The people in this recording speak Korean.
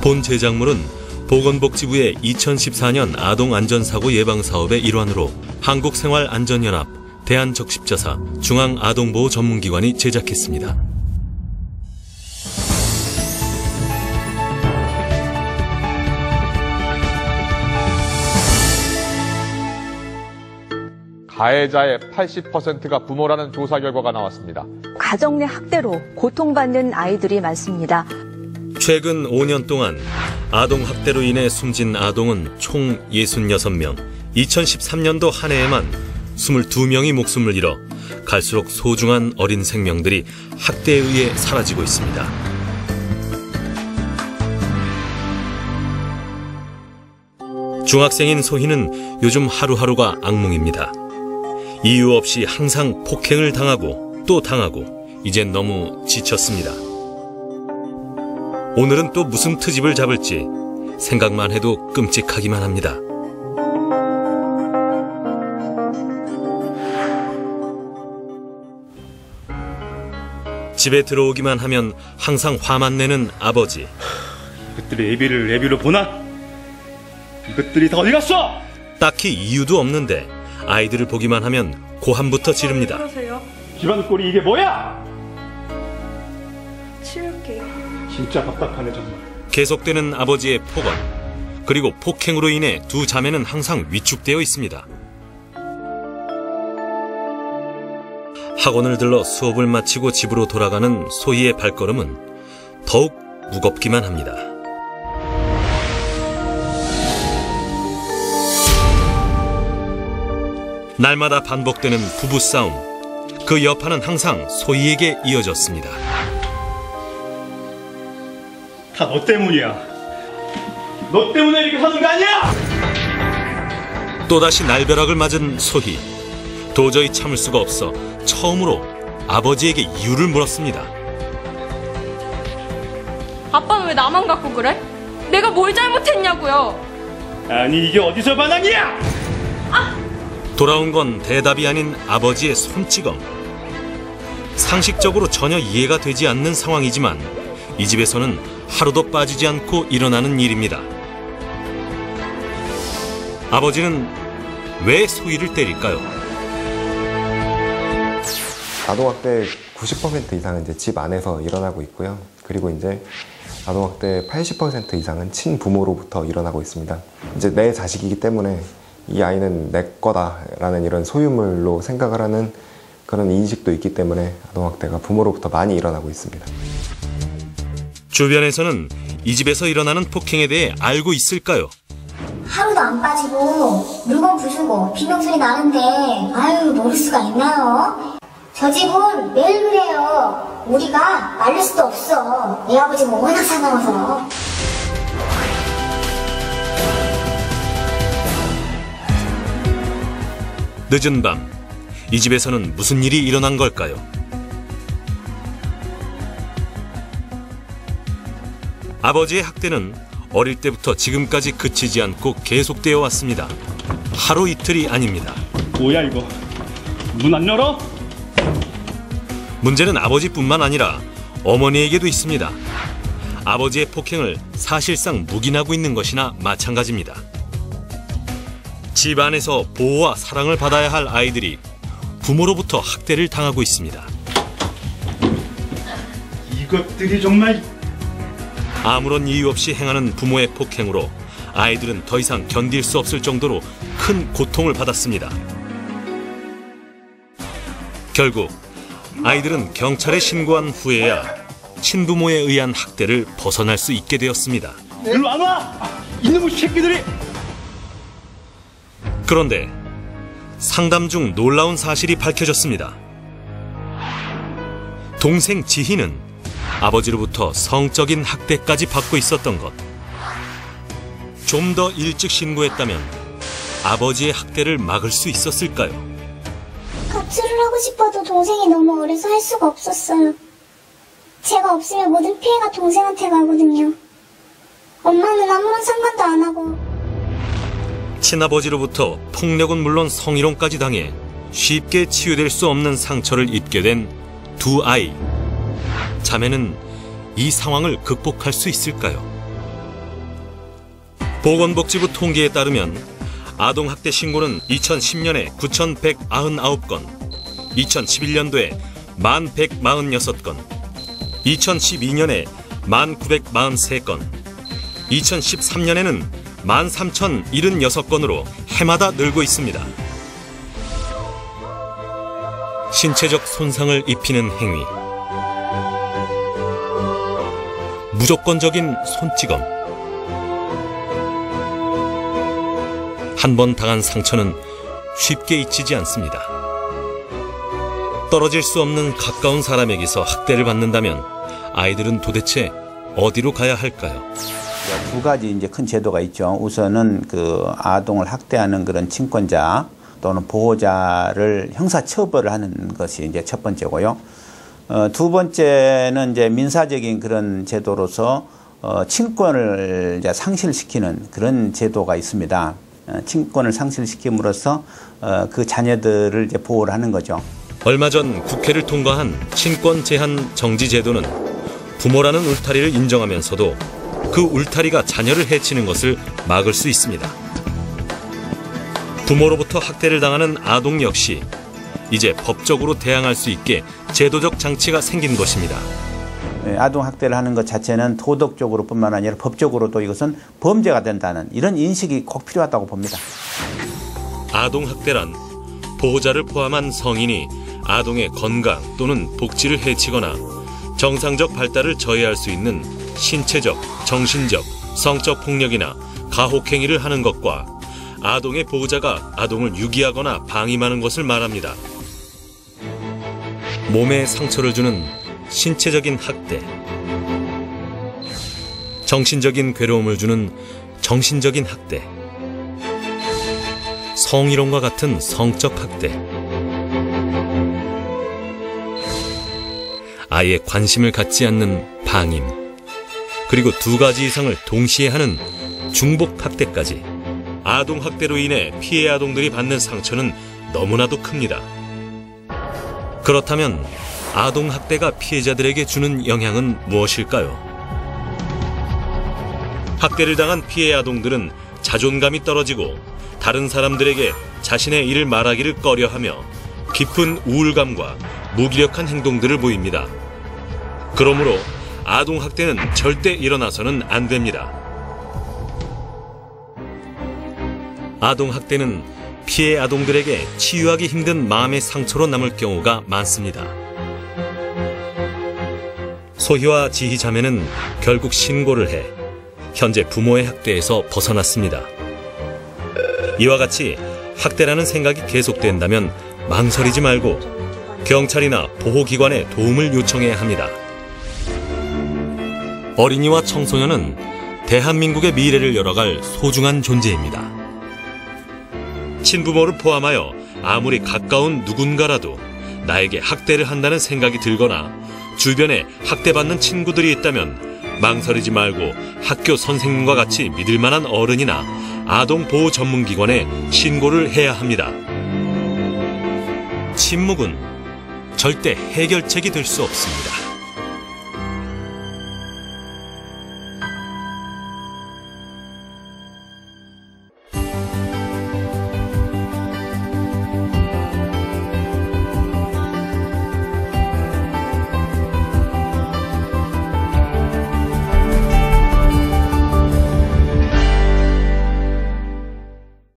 본 제작물은 보건복지부의 2014년 아동안전사고 예방사업의 일환으로 한국생활안전연합, 대한적십자사, 중앙아동보호전문기관이 제작했습니다. 가해자의 80%가 부모라는 조사 결과가 나왔습니다. 가정 내 학대로 고통받는 아이들이 많습니다. 최근 5년 동안 아동학대로 인해 숨진 아동은 총 66명, 2013년도 한 해에만 22명이 목숨을 잃어 갈수록 소중한 어린 생명들이 학대에 의해 사라지고 있습니다. 중학생인 소희는 요즘 하루하루가 악몽입니다. 이유 없이 항상 폭행을 당하고 또 당하고 이젠 너무 지쳤습니다. 오늘은 또 무슨 트집을 잡을지 생각만 해도 끔찍하기만 합니다. 집에 들어오기만 하면 항상 화만 내는 아버지. 이것들이 애비를 보나? 이것들이 다 어디 갔어? 딱히 이유도 없는데 아이들을 보기만 하면 고함부터 지릅니다. 집안 꼴이 이게 뭐야? 치울게요. 진짜 답답하네 정말. 계속되는 아버지의 폭언, 그리고 폭행으로 인해 두 자매는 항상 위축되어 있습니다. 학원을 들러 수업을 마치고 집으로 돌아가는 소희의 발걸음은 더욱 무겁기만 합니다. 날마다 반복되는 부부싸움, 그 여파는 항상 소희에게 이어졌습니다. 다 너 때문이야. 너 때문에 이렇게 사는 거 아니야? 또다시 날벼락을 맞은 소희. 도저히 참을 수가 없어 처음으로 아버지에게 이유를 물었습니다. 아빠는 왜 나만 갖고 그래? 내가 뭘 잘못했냐고요? 아니 이게 어디서 반항이야? 돌아온 건 대답이 아닌 아버지의 손찌검. 상식적으로 전혀 이해가 되지 않는 상황이지만 이 집에서는 하루도 빠지지 않고 일어나는 일입니다. 아버지는 왜 소희를 때릴까요? 아동학대 90% 이상은 이제 집 안에서 일어나고 있고요. 그리고 이제 아동학대 80% 이상은 친부모로부터 일어나고 있습니다. 이제 내 자식이기 때문에 이 아이는 내 거다라는 이런 소유물로 생각을 하는 그런 인식도 있기 때문에 아동학대가 부모로부터 많이 일어나고 있습니다. 주변에서는 이 집에서 일어나는 폭행에 대해 알고 있을까요? 하루도 안 빠지고 물건 부수고 비명소리 나는데 아유 모를 수가 있나요? 저 집은 매일 그래요. 우리가 말릴 수도 없어. 내 아버지가 워낙 사나워서. 늦은 밤, 이 집에서는 무슨 일이 일어난 걸까요? 아버지의 학대는 어릴 때부터 지금까지 그치지 않고 계속되어 왔습니다. 하루 이틀이 아닙니다. 뭐야 이거? 문 안 열어? 문제는 아버지뿐만 아니라 어머니에게도 있습니다. 아버지의 폭행을 사실상 묵인하고 있는 것이나 마찬가지입니다. 집 안에서 보호와 사랑을 받아야 할 아이들이 부모로부터 학대를 당하고 있습니다. 이것들이 정말... 아무런 이유 없이 행하는 부모의 폭행으로 아이들은 더 이상 견딜 수 없을 정도로 큰 고통을 받았습니다. 결국 아이들은 경찰에 신고한 후에야 친부모에 의한 학대를 벗어날 수 있게 되었습니다. 일로 안 와! 이놈의 새끼들이! 그런데 상담 중 놀라운 사실이 밝혀졌습니다. 동생 지희는 아버지로부터 성적인 학대까지 받고 있었던 것. 좀 더 일찍 신고했다면 아버지의 학대를 막을 수 있었을까요? 가출을 하고 싶어도 동생이 너무 어려서 할 수가 없었어요. 제가 없으면 모든 피해가 동생한테 가거든요. 엄마는 아무런 상관도 안 하고. 친아버지로부터 폭력은 물론 성희롱까지 당해 쉽게 치유될 수 없는 상처를 입게 된 두 아이. 자매는 이 상황을 극복할 수 있을까요? 보건복지부 통계에 따르면 아동학대 신고는 2010년에 9,199건, 2011년도에 1,146건, 2012년에 1,943건, 2013년에는 13,076건으로 해마다 늘고 있습니다. 신체적 손상을 입히는 행위, 무조건적인 손찌검. 한 번 당한 상처는 쉽게 잊히지 않습니다. 떨어질 수 없는 가까운 사람에게서 학대를 받는다면 아이들은 도대체 어디로 가야 할까요? 두 가지 이제 큰 제도가 있죠. 우선은 그 아동을 학대하는 그런 친권자 또는 보호자를 형사 처벌을 하는 것이 이제 첫 번째고요. 두 번째는 이제 민사적인 그런 제도로서 친권을 이제 상실시키는 그런 제도가 있습니다. 친권을 상실시킴으로써 그 자녀들을 이제 보호를 하는 거죠. 얼마 전 국회를 통과한 친권 제한 정지 제도는 부모라는 울타리를 인정하면서도 그 울타리가 자녀를 해치는 것을 막을 수 있습니다. 부모로부터 학대를 당하는 아동 역시 이제 법적으로 대항할 수 있게 제도적 장치가 생긴 것입니다. 아동 학대를 하는 것 자체는 도덕적으로 뿐만 아니라 법적으로도 이것은 범죄가 된다는 이런 인식이 꼭 필요하다고 봅니다. 아동 학대란 보호자를 포함한 성인이 아동의 건강 또는 복지를 해치거나 정상적 발달을 저해할 수 있는 신체적, 정신적, 성적 폭력이나 가혹행위를 하는 것과 아동의 보호자가 아동을 유기하거나 방임하는 것을 말합니다. 몸에 상처를 주는 신체적인 학대, 정신적인 괴로움을 주는 정신적인 학대, 성희롱과 같은 성적 학대, 아예 관심을 갖지 않는 방임, 그리고 두 가지 이상을 동시에 하는 중복 학대까지 아동 학대로 인해 피해 아동들이 받는 상처는 너무나도 큽니다. 그렇다면 아동 학대가 피해자들에게 주는 영향은 무엇일까요? 학대를 당한 피해 아동들은 자존감이 떨어지고 다른 사람들에게 자신의 일을 말하기를 꺼려하며 깊은 우울감과 무기력한 행동들을 보입니다. 그러므로 아동 학대는 절대 일어나서는 안 됩니다. 아동 학대는 피해 아동들에게 치유하기 힘든 마음의 상처로 남을 경우가 많습니다. 소희와 지희 자매는 결국 신고를 해 현재 부모의 학대에서 벗어났습니다. 이와 같이 학대라는 생각이 계속된다면 망설이지 말고 경찰이나 보호기관에 도움을 요청해야 합니다. 어린이와 청소년은 대한민국의 미래를 열어갈 소중한 존재입니다. 친부모를 포함하여 아무리 가까운 누군가라도 나에게 학대를 한다는 생각이 들거나 주변에 학대받는 친구들이 있다면 망설이지 말고 학교 선생님과 같이 믿을 만한 어른이나 아동보호 전문기관에 신고를 해야 합니다. 침묵은 절대 해결책이 될 수 없습니다.